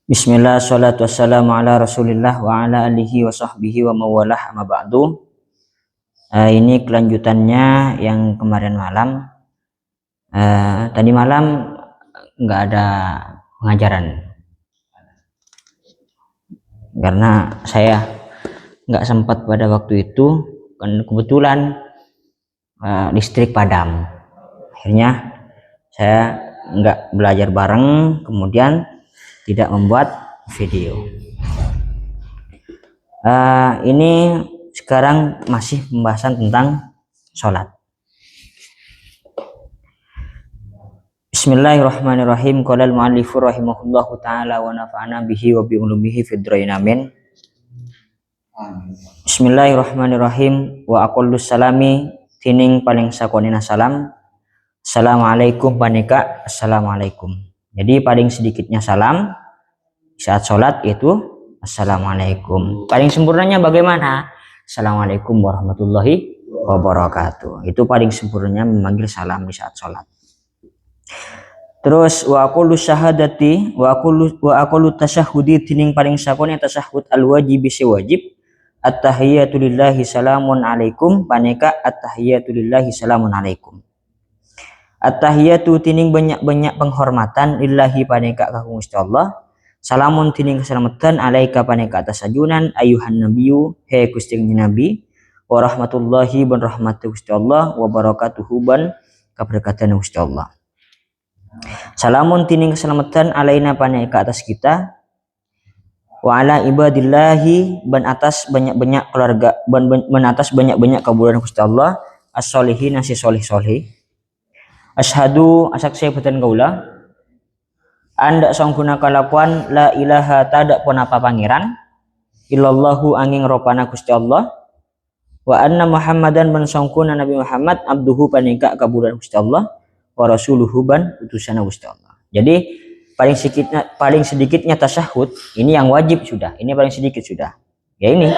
Bismillah, salatu wassalamu ala rasulillah wa ala alihi wa sahbihi wa mawalah amma ba'du. Ini kelanjutannya yang kemarin malam. Tadi malam nggak ada pengajaran karena saya nggak sempat pada waktu itu, kan kebetulan listrik padam. Akhirnya saya nggak belajar bareng, kemudian tidak membuat video. Ini sekarang masih pembahasan tentang sholat. Bismillahirrahmanirrahim. Qala al-mu'allifu rahimahullahu ta'ala wa nafa'ana bihi wa bi ulumihi fid dharain amin. Bismillahirrahmanirrahim. Wa aqallus salami tining paling sakonina salam. Assalamualaikum panika, assalamualaikum. Jadi paling sedikitnya salam saat sholat itu assalamualaikum. Paling sempurnanya bagaimana? Assalamualaikum warahmatullahi wabarakatuh. Itu paling sempurnanya memanggil salam di saat sholat. Terus wa aqulu syahadati wa aqulu tasyahudi tining paling sakone tasyahud al wajib si wajib at-tahiyatu lillahi salamun alaikum paneka at-tahiyatu lillahi salamun alaikum. At-tahiyatu tining banyak-banyak penghormatan lillahi paneka ka Gusti Allah. Salamun tining keselamatan alaika paneka atas ajunan ayuhan nabiyyu he Gusti Nabi wa rahmatullahi ban rahmatu Gusti Allah wa barakatuhu ban keberkatan Gusti Allah. Salamun tining keselamatan alaina paneka atas kita wa ala ibadillahi ban atas banyak-banyak keluarga ban atas banyak-banyak kabulan Gusti Allah as-solihin nasi solih-solih. Asyhadu asaksai beten kaula anda sangkuna kalakuan la ilaha tada pun apa pangeran illallahu angin ropana Gusti Allah wa anna Muhammadan ban sangkuna Nabi Muhammad abduhu panika kabulan Gusti Allah wa rasuluhu ban utusan Gusti Allah. Jadi paling sedikitnya tasyahud ini yang wajib sudah, ini paling sedikit sudah. Ya ini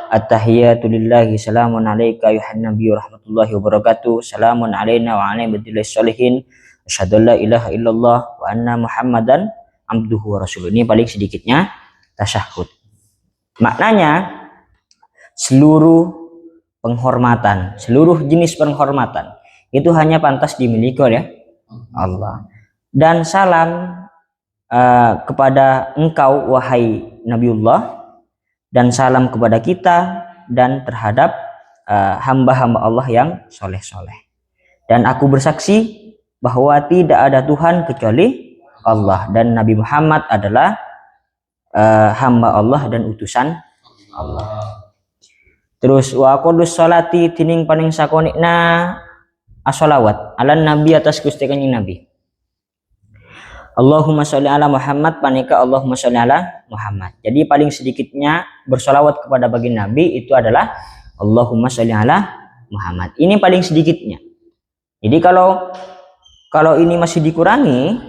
at-tahiyatu lillahi salamun alayka ayuhan nabiyyu rahmatullahi wabarakatuh salamun alayna wa ala ibadillah sholihin asyhadu la ilaha illallah wa anna Muhammadan abduhu wa rasuluh. Ini paling sedikitnya tasyahud. Maknanya seluruh penghormatan, seluruh jenis penghormatan itu hanya pantas dimiliki oleh Allah. Dan salam kepada engkau wahai Nabiullah dan salam kepada kita dan terhadap hamba-hamba Allah yang soleh-soleh. Dan aku bersaksi bahwa tidak ada Tuhan kecuali Allah dan Nabi Muhammad adalah hamba Allah dan utusan Allah. Terus wa qudus sholati tining paning sakonikna as-sholawat ala nabi atas Gusti Kanjeng Nabi. Allahumma sholli ala Muhammad panika Allahumma sholli ala Muhammad. Jadi paling sedikitnya bersolawat kepada baginda Nabi itu adalah Allahumma sholli ala Muhammad. Ini paling sedikitnya. Jadi kalau ini masih dikurangi,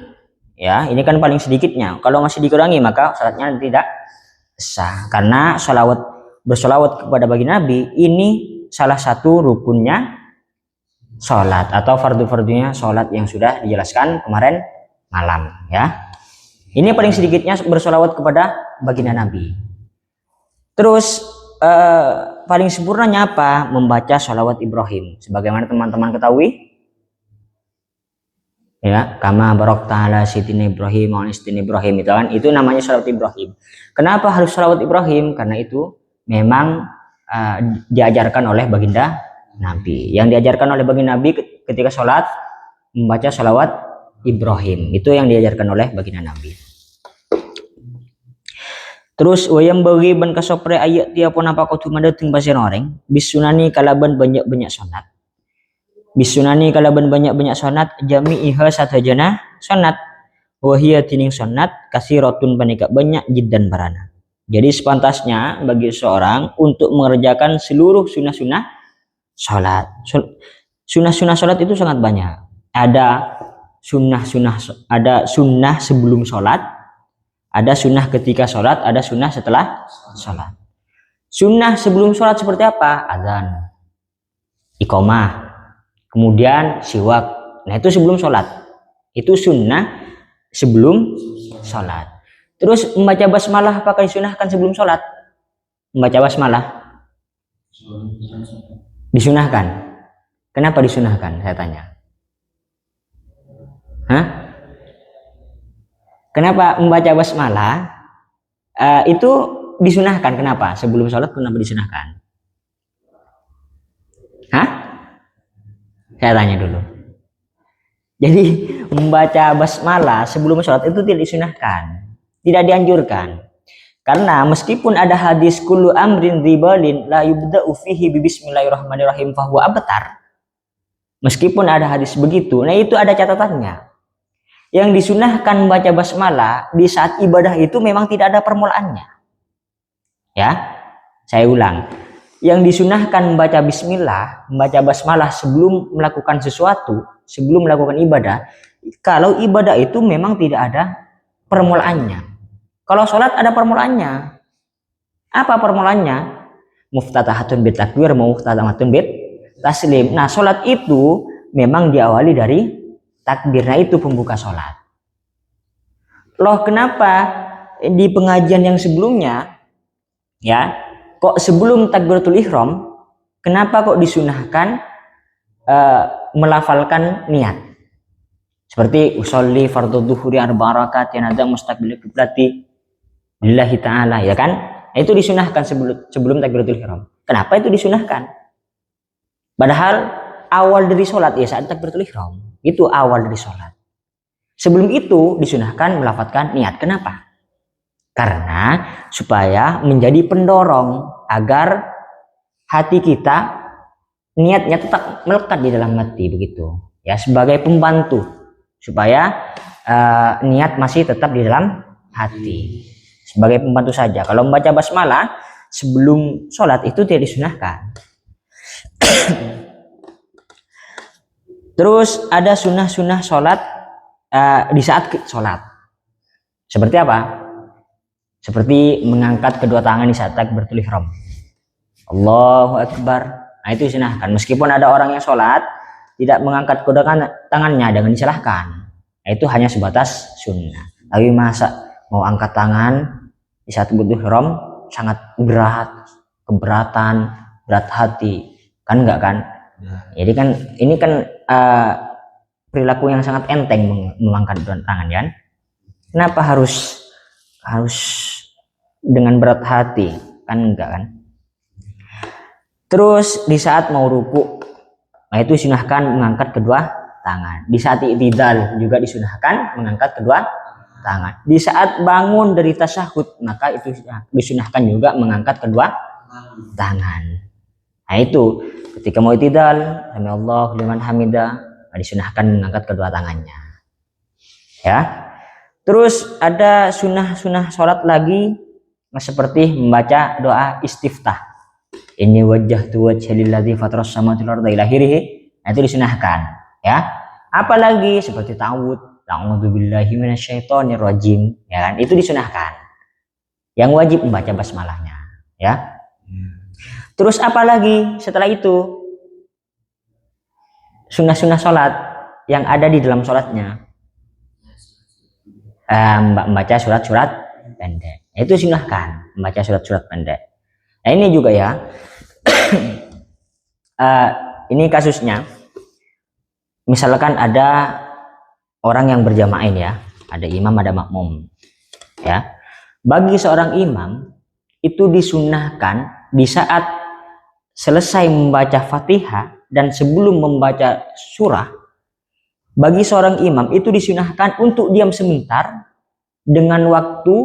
ya ini kan paling sedikitnya. Kalau masih dikurangi maka salatnya tidak sah. Karena bersolawat kepada baginda Nabi ini salah satu rukunnya sholat atau fardu-fardunya sholat yang sudah dijelaskan kemarin malam. Ya, ini paling sedikitnya bersolawat kepada baginda Nabi. Terus paling sempurnanya apa? Membaca sholawat Ibrahim. Sebagaimana teman-teman ketahui. Ya, kama barokta ala sayyidina Ibrahim wa istin Ibrahim itu namanya sholawat Ibrahim. Kenapa harus sholawat Ibrahim? Karena itu memang diajarkan oleh baginda Nabi. Yang diajarkan oleh baginda Nabi ketika sholat membaca sholawat Ibrahim. Itu yang diajarkan oleh baginda Nabi. Terus wayam bagi ban kasopre ayat tiapun apa kudu madating pasir orang bisunani kalaban banyak-banyak sunat. Bisunani kalaban banyak-banyak sunat jami'iha satajana sunat wahia tining sunat kasirotun panika banyak jiddan barana. Jadi sepantasnya bagi seorang untuk mengerjakan seluruh sunnah-sunnah salat. Sunnah-sunnah salat itu sangat banyak. Ada sunnah sebelum salat, ada sunnah ketika salat, ada sunnah setelah salat. Sunnah sebelum salat seperti apa? Azan, iqamah, kemudian siwak. Nah itu sebelum sholat. Itu sunnah sebelum sholat. Terus membaca basmalah apakah disunahkan sebelum sholat? Membaca basmalah disunahkan. Kenapa disunahkan? Saya tanya. Hah? Kenapa membaca basmalah itu disunahkan? Kenapa? Sebelum sholat kenapa disunahkan? Hah? Saya tanya dulu. Jadi membaca basmalah sebelum sholat itu tidak disunahkan, tidak dianjurkan. Karena meskipun ada hadis kullu amrin ribalin la yubda'u fihi bismillahirrahmanirrahim fahuwa abtar. Meskipun ada hadis begitu, nah itu ada catatannya. Yang disunahkan membaca basmalah di saat ibadah itu memang tidak ada permulaannya. Ya, saya ulang. Yang disunahkan membaca bismillah, membaca basmalah sebelum melakukan sesuatu, sebelum melakukan ibadah, kalau ibadah itu memang tidak ada permulaannya. Kalau sholat ada permulaannya. Apa permulaannya? Muftatahatun bit takbir, muftatahatun bit taslim. Nah, sholat itu memang diawali dari takbir. Nah, itu pembuka sholat. Loh, kenapa di pengajian yang sebelumnya, ya, kok sebelum takbiratul ihram, kenapa kok disunahkan melafalkan niat? Seperti usolli fardhu dhuhri arba'a rakaat yang ada mustaqbil qiblati lillahi ta'ala, ya kan? Itu disunahkan sebelum takbiratul ihram. Kenapa itu disunahkan? Padahal awal dari sholat ya saat takbiratul ihram. Itu awal dari sholat. Sebelum itu disunahkan melafalkan niat. Kenapa? Karena supaya menjadi pendorong agar hati kita niatnya tetap melekat di dalam hati begitu. Ya, sebagai pembantu supaya niat masih tetap di dalam hati. Sebagai pembantu saja. Kalau membaca basmalah sebelum sholat itu tidak disunahkan. Terus ada sunnah-sunnah sholat di saat sholat. Seperti apa? Seperti mengangkat kedua tangan di saat takbiratul ihram. Allahu Akbar. Nah, itu disunahkan. Meskipun ada orang yang sholat tidak mengangkat kedua tangannya, dengan disilahkan. Nah, itu hanya sebatas sunnah. Tapi masa mau angkat tangan di saat takbiratul ihram sangat berat, keberatan, berat hati. Kan enggak kan? Jadi kan ini kan perilaku yang sangat enteng mengangkat kedua tangan, kan? Kenapa harus dengan berat hati? Kan enggak kan? Terus di saat mau ruku, nah itu disunahkan mengangkat kedua tangan. Di saat i'tidal juga disunahkan mengangkat kedua tangan. Di saat bangun dari tasyahud, maka itu disunahkan juga mengangkat kedua tangan. Nah itu ketika mau i'tidal, sami Allahu liman hamidah, disunahkan mengangkat kedua tangannya. Ya. Terus ada sunnah-sunnah sholat lagi seperti membaca doa istiftah. Ini wajjahtu wajha lilladzi fataras samawati wal arda ila akhirih. Nah, itu disunahkan, ya. Apalagi seperti ta'awud, a'udzubillahi minasyaitonir rajim, ya kan? Itu disunahkan. Yang wajib membaca basmalahnya, ya. Terus apalagi setelah itu? Sunnah-sunnah sholat yang ada di dalam sholatnya. Membaca surat-surat pendek. Itu silahkan membaca surat-surat pendek. Nah, ini juga ya. Ini kasusnya. Misalkan ada orang yang berjamaah ya, ada imam, ada makmum. Ya. Bagi seorang imam itu disunahkan di saat selesai membaca Fatihah dan sebelum membaca surah, bagi seorang imam itu disunahkan untuk diam sebentar dengan waktu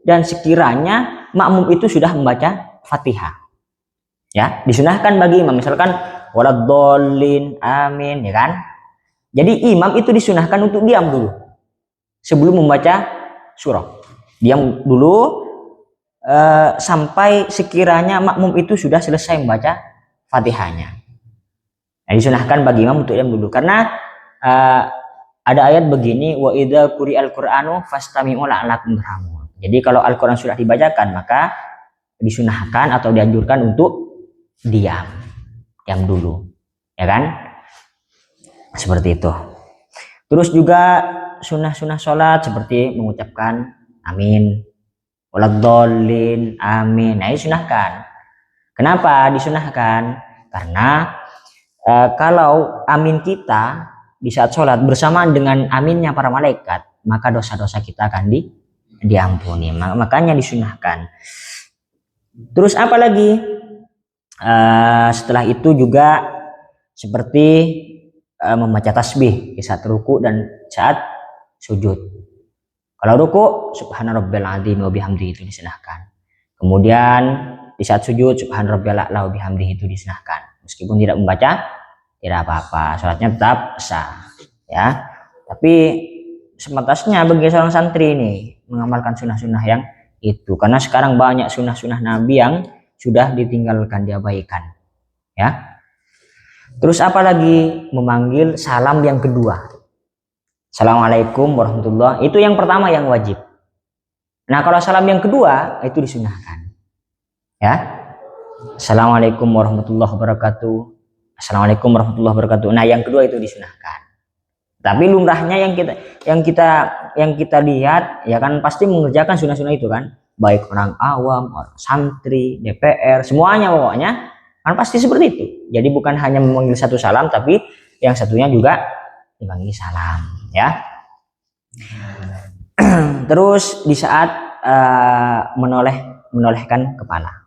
dan sekiranya makmum itu sudah membaca Fatihah. Ya, disunahkan bagi imam, misalkan waladhdallin amin, ya kan? Jadi imam itu disunahkan untuk diam dulu sebelum membaca surah. Diam dulu sampai sekiranya makmum itu sudah selesai membaca Fatihahnya. Nah, disunahkan bagi imam untuk diam dulu karena ada ayat begini, wa idza quri'al qur'anu fastami'u la'allakum turhamun. Jadi kalau Al-Qur'an sudah dibacakan maka disunahkan atau dianjurkan untuk diam dulu, ya kan? Seperti itu. Terus juga sunnah-sunnah sholat seperti mengucapkan Amin. Waladhdallin. Amin. Nah, disunahkan. Kenapa disunahkan? Karena kalau amin kita di saat sholat bersamaan dengan aminnya para malaikat, maka dosa-dosa kita akan diampuni. Makanya disunahkan. Terus apa lagi? Setelah itu juga seperti membaca tasbih di saat ruku dan saat sujud. Kalau ruku, subhana rabbiyal azim wa bihamdihi, itu disunahkan. Kemudian di saat sujud, subhana rabbiyal a'la wa bihamdihi, itu disunahkan. Meskipun tidak membaca, tidak apa-apa, sholatnya tetap sah, ya. Tapi sebatasnya bagi seorang santri ini mengamalkan sunnah-sunnah yang itu, karena sekarang banyak sunnah-sunnah Nabi yang sudah ditinggalkan, diabaikan, ya. Terus apa lagi? Memanggil salam yang kedua. Assalamualaikum warahmatullahi, itu yang pertama yang wajib. Nah, kalau salam yang kedua itu disunahkan, ya. Assalamualaikum warahmatullahi wabarakatuh. Assalamualaikum warahmatullahi wabarakatuh. Nah, yang kedua itu disunahkan. Tapi lumrahnya yang kita lihat ya kan pasti mengerjakan sunnah-sunnah itu kan, baik orang awam, orang santri, DPR, semuanya pokoknya kan pasti seperti itu. Jadi bukan hanya memanggil satu salam, tapi yang satunya juga dipanggil salam, ya. Terus di saat menolehkan kepala,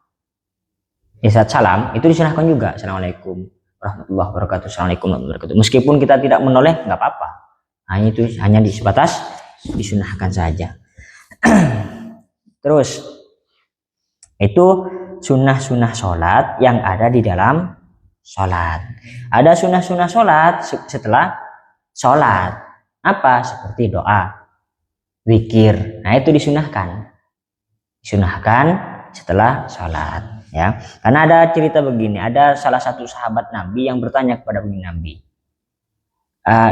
di saat salam itu disunahkan juga, assalamualaikum warahmatullahi wabarakatuh, assalamualaikum warahmatullahi wabarakatuh. Meskipun kita tidak menoleh nggak apa-apa, hanya itu hanya di sebatas disunahkan saja. Terus itu sunnah-sunnah sholat yang ada di dalam sholat. Ada sunnah-sunnah sholat setelah sholat, apa? Seperti doa, zikir. Nah, itu disunahkan setelah sholat, ya. Karena ada cerita begini, ada salah satu sahabat Nabi yang bertanya kepada Nabi,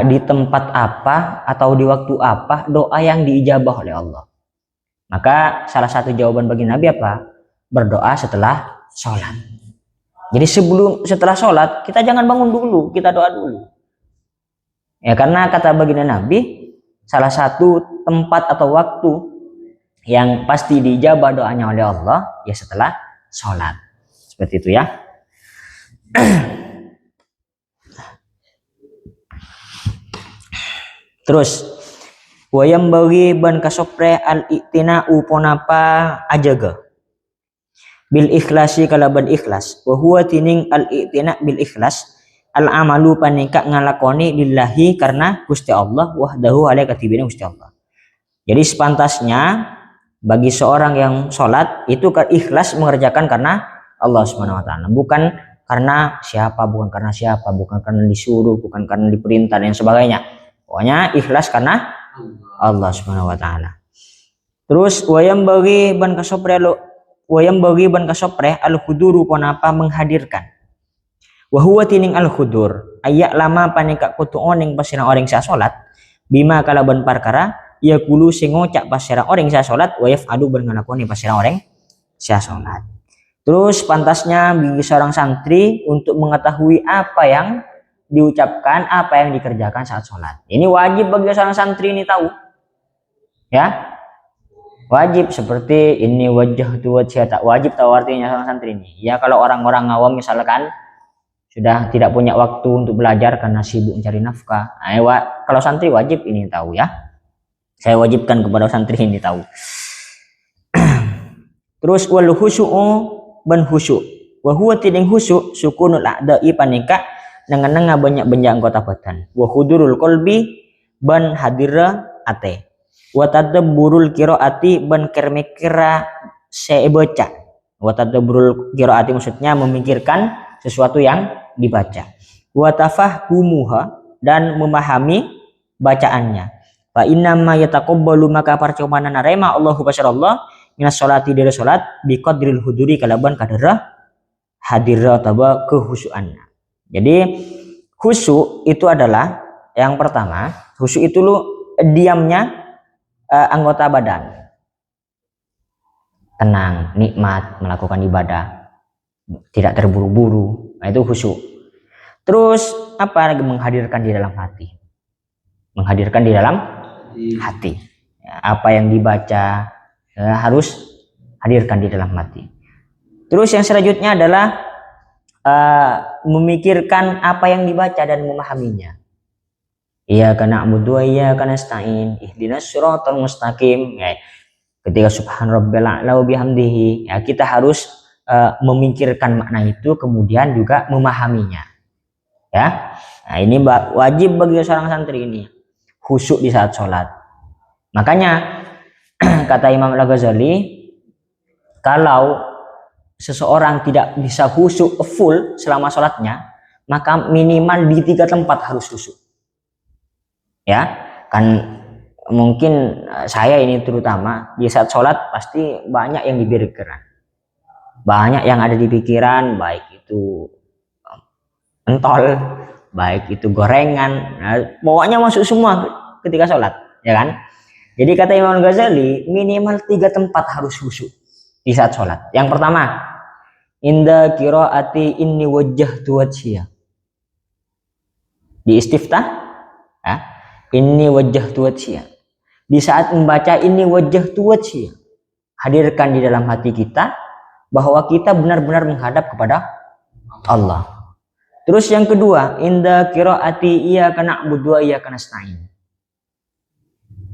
di tempat apa atau di waktu apa doa yang diijabah oleh Allah? Maka salah satu jawaban bagi Nabi apa? Berdoa setelah sholat. Jadi setelah sholat kita jangan bangun dulu, kita doa dulu, ya. Karena kata baginda Nabi, salah satu tempat atau waktu yang pasti diijabah doanya oleh Allah ya setelah sholat. Seperti itu, ya. Terus wayam bagi ban kasopre al iktina uponapa ajaga bil ikhlasi kalaban ikhlas wa huwa tining al iktina bil ikhlas al amalu panika ngalakoni lillahi karena Gusti Allah wahdahu ala katibina Gusti Allah. Jadi sepantasnya bagi seorang yang sholat itu ikhlas mengerjakan karena Allah Subhanahu wa taala, bukan karena siapa, bukan karena disuruh, bukan karena diperintah dan sebagainya. Pokoknya ikhlas karena Allah Subhanahu wa taala. Terus wayam bagi ban kasopre al khuduru ponapa menghadirkan. Wa huwa tining al khudur ayak lama panika kutu oning pasirang orang sa salat bima kalaban perkara ya kulu sing ngocak pasirang orang sa salat wa yaf'alu ban ngalakoni pasirang orang sa salat. Terus pantasnya bagi seorang santri untuk mengetahui apa yang diucapkan, apa yang dikerjakan saat sholat. Ini wajib bagi seorang santri ini tahu, ya. Wajib, seperti ini wajah tua tak wajib tahu artinya seorang santri ini. Ya, kalau orang-orang awam misalkan sudah tidak punya waktu untuk belajar karena sibuk mencari nafkah. Nah, kalau santri wajib ini tahu, ya. Saya wajibkan kepada santri ini tahu. Terus wal khusyu'u ban khusyuk. Wa huwa tiding khusyuk sukunul a'da'i panika nengen-nenga banyak-banyak anggota badan. Wa hudurul qalbi ban hadira ate. Wa tadabburul qiraati ban kermekira sebaca. Wa tadabburul qiraati maksudnya memikirkan sesuatu yang dibaca. Wa tafahumuha dan memahami bacaannya. Fa inna ma yataqabbalu maka parcobaan narema Allahu basyarallah minas sholati dari sholat biqadril huduri kalaban kadara hadirah atau kehusuannya. Jadi khusyuk itu adalah yang pertama, khusyuk itu diamnya anggota badan, tenang, nikmat melakukan ibadah, tidak terburu-buru. Nah, itu khusyuk. Terus apa lagi? Menghadirkan di dalam hati, menghadirkan di dalam hati, ya, apa yang dibaca, harus hadirkan di dalam hati. Terus yang selanjutnya adalah memikirkan apa yang dibaca dan memahaminya. Iyyaka na'budu wa iyyaka nasta'in ihdinas siratal mustaqim. Ya, ketika subhan rabbil a'la wa bihamdihi, ya, kita harus memikirkan makna itu kemudian juga memahaminya. Ya. Nah, ini wajib bagi seorang santri ini khusyuk di saat sholat. Makanya kata Imam Al-Ghazali, kalau seseorang tidak bisa khusyuk full selama sholatnya, maka minimal di 3 tempat harus khusyuk. Ya, kan mungkin saya ini terutama di saat sholat pasti banyak yang dipikirkan, banyak yang ada di pikiran, baik itu pentol, baik itu gorengan, pokoknya masuk semua ketika sholat, ya kan? Jadi kata Imam Ghazali, minimal 3 tempat harus khusyuk di saat sholat. Yang pertama, inda qiraati inni wajjahtu wajhiya. Di istiftah, ya, inni wajjahtu wajhiya. Di saat membaca inni wajjahtu wajhiya, hadirkan di dalam hati kita bahwa kita benar-benar menghadap kepada Allah. Terus yang kedua, inda qiraati iyyaka na'budu wa iyyaka nasta'in.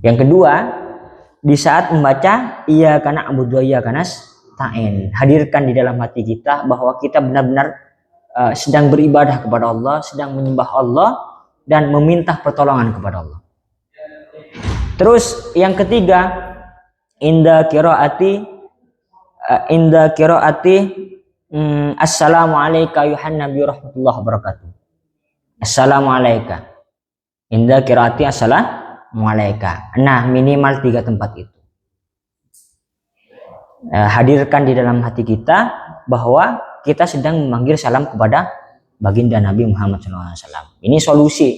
Yang kedua, di saat membaca iyyaka na'budu wa iyyaka nasta'in, hadirkan di dalam hati kita bahwa kita benar-benar sedang beribadah kepada Allah, sedang menyembah Allah dan meminta pertolongan kepada Allah. Terus yang ketiga, inda qiraati assalamu alayka ayuhan nabi rahmatullahi wabarakatuh. Assalamu alayka. Inda qiraati assalamu alayka. Nah, minimal 3 tempat itu. Hadirkan di dalam hati kita bahwa kita sedang memanggil salam kepada baginda Nabi Muhammad SAW. Ini solusi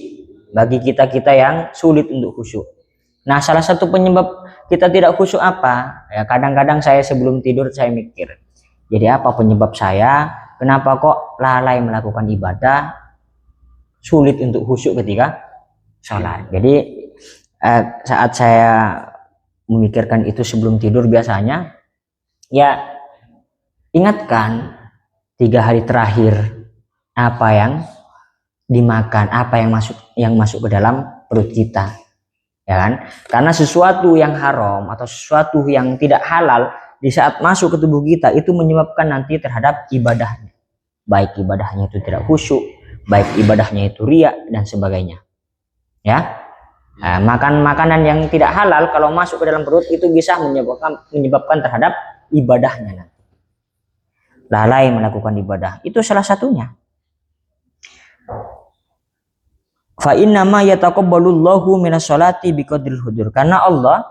bagi kita-kita yang sulit untuk khusyuk. Nah, salah satu penyebab kita tidak khusyuk apa? Ya, kadang-kadang saya sebelum tidur saya mikir, jadi apa penyebab saya? Kenapa kok lalai melakukan ibadah, sulit untuk khusyuk ketika sholat? Jadi saat saya memikirkan itu sebelum tidur biasanya, ya ingatkan 3 hari terakhir apa yang dimakan, apa yang masuk ke dalam perut kita. Ya kan? Karena sesuatu yang haram atau sesuatu yang tidak halal di saat masuk ke tubuh kita itu menyebabkan nanti terhadap ibadahnya, baik ibadahnya itu tidak khusyuk, baik ibadahnya itu riya dan sebagainya. Ya, makan makanan yang tidak halal kalau masuk ke dalam perut itu bisa menyebabkan terhadap ibadahnya nanti. Lalai melakukan ibadah itu salah satunya. Fa innama yataqabbalullahu minas sholati biqadril hudur. Karena Allah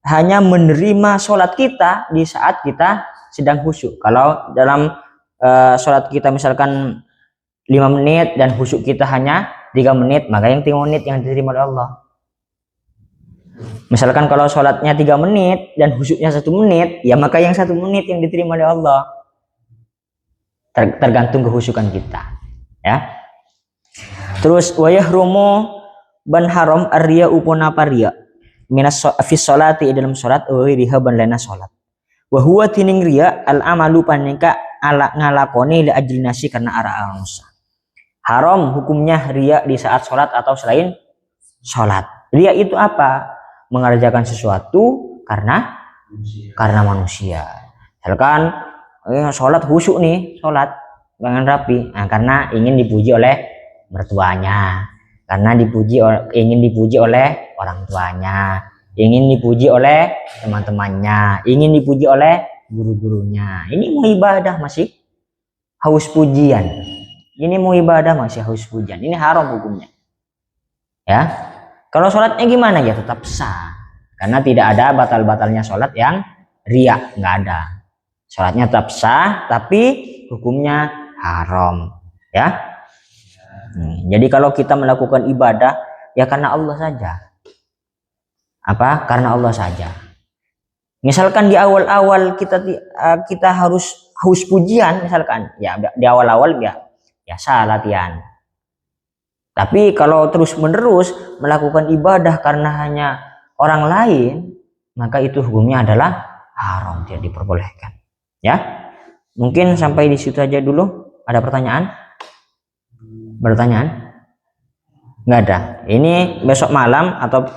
hanya menerima sholat kita di saat kita sedang khusyuk. Kalau dalam sholat kita misalkan 5 menit dan khusyuk kita hanya 3 menit, maka yang 3 menit yang diterima oleh Allah. Misalkan kalau sholatnya 3 menit dan khusyuknya 1 menit, ya maka yang 1 menit yang diterima oleh Allah. Tergantung kekhusyukan kita. Ya. Terus wayahrumu ban haram ar-riya upuna pariya minas fi sholati dalam salat riha ban lena salat. Wa huwa tining riya al amalu panika ala ngalakoni li ajli nasi karena ara anusa. Haram hukumnya riya di saat salat atau selain salat. Riya itu apa? Mengerjakan sesuatu karena manusia. Misalkan salat khusyuk nih, salat dengan rapi. Nah, karena ingin dipuji oleh mertuanya, karena ingin dipuji oleh orang tuanya, ingin dipuji oleh teman-temannya, ingin dipuji oleh guru-gurunya. Ini mau ibadah masih haus pujian. Ini mau ibadah masih haus pujian. Ini haram hukumnya. Ya. Kalau sholatnya gimana ya tetap sah. Karena tidak ada batal-batalnya sholat yang riya, nggak ada. Sholatnya tetap sah, tapi hukumnya haram. Ya. Jadi kalau kita melakukan ibadah ya karena Allah saja. Apa? Karena Allah saja. Misalkan di awal-awal kita harus haus pujian misalkan, ya di awal-awal ya salah latihan. Tapi kalau terus-menerus melakukan ibadah karena hanya orang lain, maka itu hukumnya adalah haram, tidak diperbolehkan. Ya, mungkin sampai di situ aja dulu. Ada pertanyaan? Bertanyaan? Nggak ada. Ini besok malam atau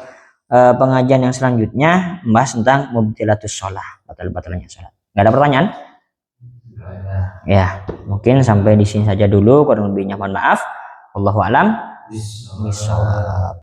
pengajian yang selanjutnya membahas tentang mubtilatus shalah, batal-batalnya salat. Nggak ada pertanyaan? Ya, mungkin sampai di sini saja dulu. Kurang lebihnya mohon maaf. Wallahu a'lam bishawab.